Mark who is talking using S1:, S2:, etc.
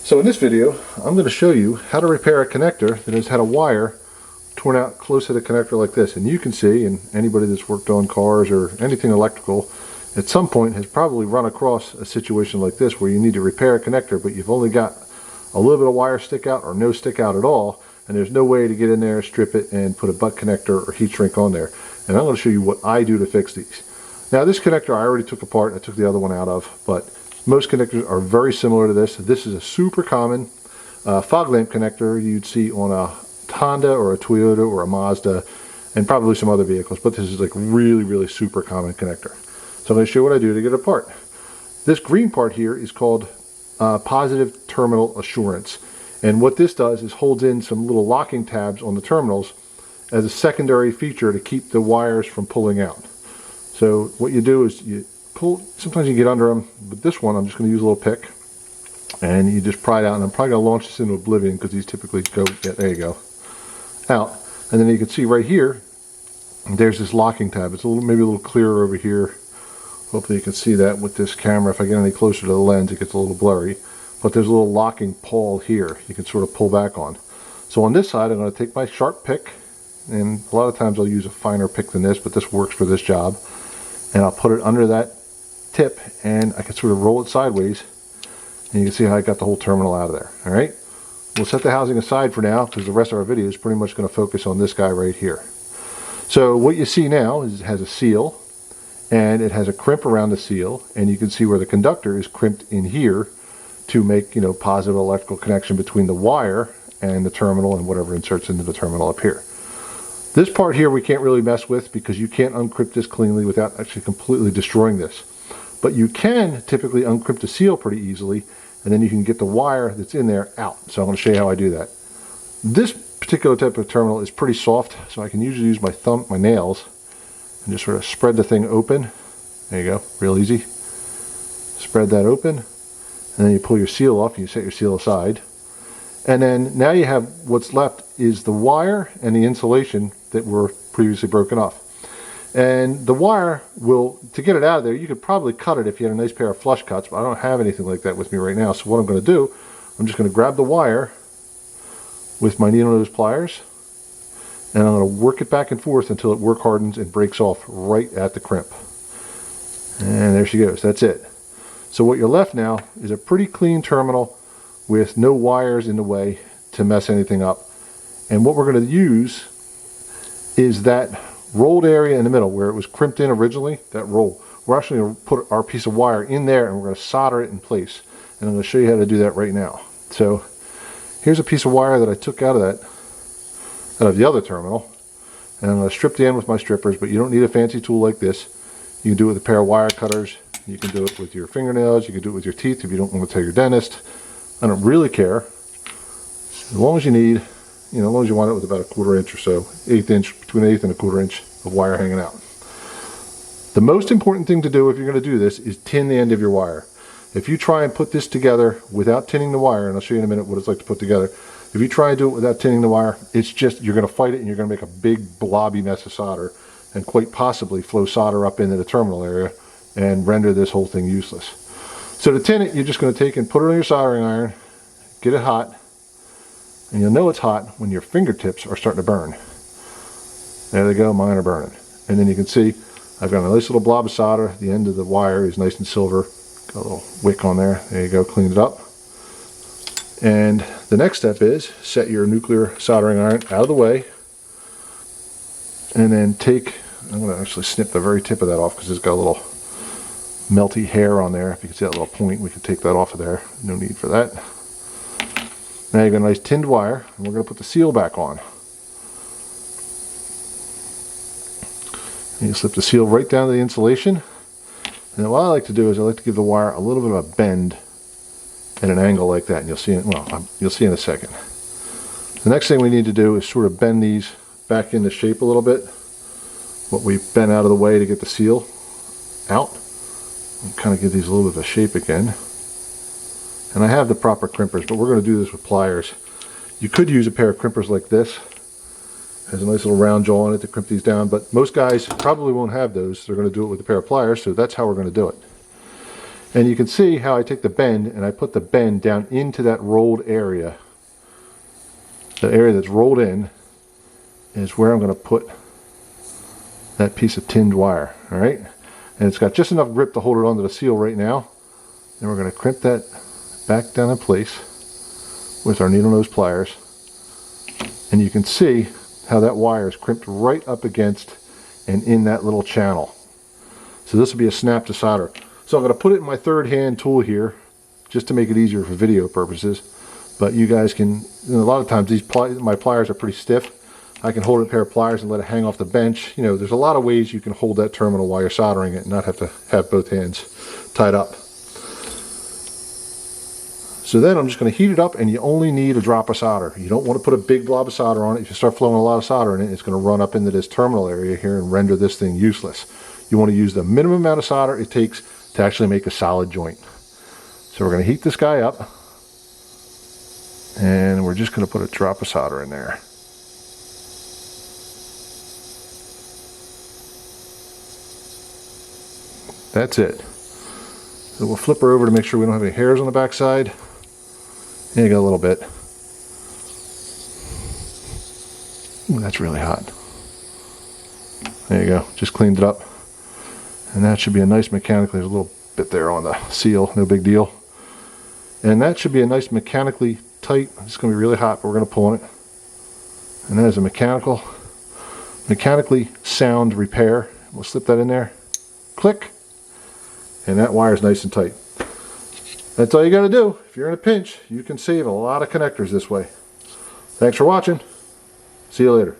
S1: So in this video, I'm going to show you how to repair a connector that has had a wire torn out close to the connector like this. And you can see, and anybody that's worked on cars or anything electrical at some point has probably run across a situation like this where you need to repair a connector, but you've only got a little bit of wire stick out or no stick out at all, and there's no way to get in there, strip it, and put a butt connector or heat shrink on there. And I'm going to show you what I do to fix these. Now this connector I already took apart. I took the other one out of, but most connectors are very similar to this. This is a super common fog lamp connector you'd see on a Honda or a Toyota or a Mazda and probably some other vehicles, but this is like really super common connector. So I'm going to show you what I do to get it apart. This green part here is called positive terminal assurance, and what this does is holds in some little locking tabs on the terminals as a secondary feature to keep the wires from pulling out. So what you do is you pull, sometimes you get under them, but this one I'm just going to use a little pick and you just pry it out, and I'm probably going to launch this into oblivion because these typically go, yeah, there you go, out. And then you can see right here there's this locking tab. It's a little, maybe a little clearer over here. Hopefully you can see that with this camera. If I get any closer to the lens it gets a little blurry, but there's a little locking pawl here you can sort of pull back on. So on this side I'm going to take my sharp pick, and a lot of times I'll use a finer pick than this, but this works for this job, and I'll put it under that tip and I can sort of roll it sideways, and you can see how I got the whole terminal out of there. Alright, we'll set the housing aside for now because the rest of our video is pretty much going to focus on this guy right here. So what you see now is it has a seal and it has a crimp around the seal, and you can see where the conductor is crimped in here to make, you know, positive electrical connection between the wire and the terminal and whatever inserts into the terminal up here. This part here we can't really mess with because you can't uncrimp this cleanly without actually completely destroying this. But you can typically uncrimp the seal pretty easily, and then you can get the wire that's in there out. So I'm going to show you how I do that. This particular type of terminal is pretty soft, so I can usually use my nails and just sort of spread the thing open. There you go, real easy. Spread that open, and then you pull your seal off and you set your seal aside. And then now you have what's left is the wire and the insulation that were previously broken off. And the wire will, to get it out of there, you could probably cut it if you had a nice pair of flush cuts, but I don't have anything like that with me right now. So what I'm going to do, I'm just going to grab the wire with my needle nose pliers, and I'm going to work it back and forth until it work hardens and breaks off right at the crimp. And there she goes, that's it. So what you're left now is a pretty clean terminal with no wires in the way to mess anything up. And what we're going to use is that rolled area in the middle where it was crimped in originally, that roll. We're actually going to put our piece of wire in there and we're going to solder it in place. And I'm going to show you how to do that right now. So here's a piece of wire that I took out of the other terminal, and I'm going to strip the end with my strippers, but you don't need a fancy tool like this. You can do it with a pair of wire cutters, you can do it with your fingernails, you can do it with your teeth if you don't want to tell your dentist. I don't really care, as long as you need, you know, as long as you want it with about a 1/4 inch or so, 1/8 inch, between 1/8 and a 1/4 inch of wire hanging out. The most important thing to do if you're going to do this is tin the end of your wire. If you try and put this together without tinning the wire, and I'll show you in a minute what it's like to put together, if you try and do it without tinning the wire, it's just, you're going to fight it and you're going to make a big blobby mess of solder and quite possibly flow solder up into the terminal area and render this whole thing useless. So to tin it, you're just going to take and put it on your soldering iron, get it hot, and you'll know it's hot when your fingertips are starting to burn. There they go, mine are burning. And then you can see I've got a nice little blob of solder. The end of the wire is nice and silver. Got a little wick on there. There you go, cleaned it up. And the next step is set your nuclear soldering iron out of the way, and then take, I'm going to actually snip the very tip of that off because it's got a little melty hair on there. If you can see that little point, we can take that off of there. No need for that. Now you've got a nice tinned wire, and we're going to put the seal back on. And you slip the seal right down to the insulation. And then what I like to do is I like to give the wire a little bit of a bend at an angle like that, and you'll see it, well, you'll see in a second. The next thing we need to do is sort of bend these back into shape a little bit. What we bent out of the way to get the seal out. And kind of give these a little bit of a shape again. And I have the proper crimpers, but we're going to do this with pliers. You could use a pair of crimpers like this. It has a nice little round jaw on it to crimp these down, but most guys probably won't have those. They're going to do it with a pair of pliers, so that's how we're going to do it. And you can see how I take the bend and I put the bend down into that rolled area. That area that's rolled in is where I'm going to put that piece of tinned wire. Alright? And it's got just enough grip to hold it onto the seal right now. And we're going to crimp that back down in place with our needle nose pliers. And you can see how that wire is crimped right up against and in that little channel. So this will be a snap to solder. So I'm going to put it in my third hand tool here just to make it easier for video purposes. But you guys can, a lot of times my pliers are pretty stiff. I can hold a pair of pliers and let it hang off the bench. You know, there's a lot of ways you can hold that terminal while you're soldering it and not have to have both hands tied up. So then I'm just going to heat it up, and you only need a drop of solder. You don't want to put a big blob of solder on it. If you start flowing a lot of solder in it, it's going to run up into this terminal area here and render this thing useless. You want to use the minimum amount of solder it takes to actually make a solid joint. So we're going to heat this guy up, and we're just going to put a drop of solder in there. That's it. So we'll flip her over to make sure we don't have any hairs on the back side. Yeah, you got a little bit. Ooh, that's really hot. There you go. Just cleaned it up. And that should be a nice mechanically, there's a little bit there on the seal, no big deal. And that should be a nice mechanically tight, it's going to be really hot, but we're going to pull on it. And that is a mechanically sound repair. We'll slip that in there. Click. And that wire is nice and tight. That's all you got to do. If you're in a pinch, you can save a lot of connectors this way. Thanks for watching. See you later.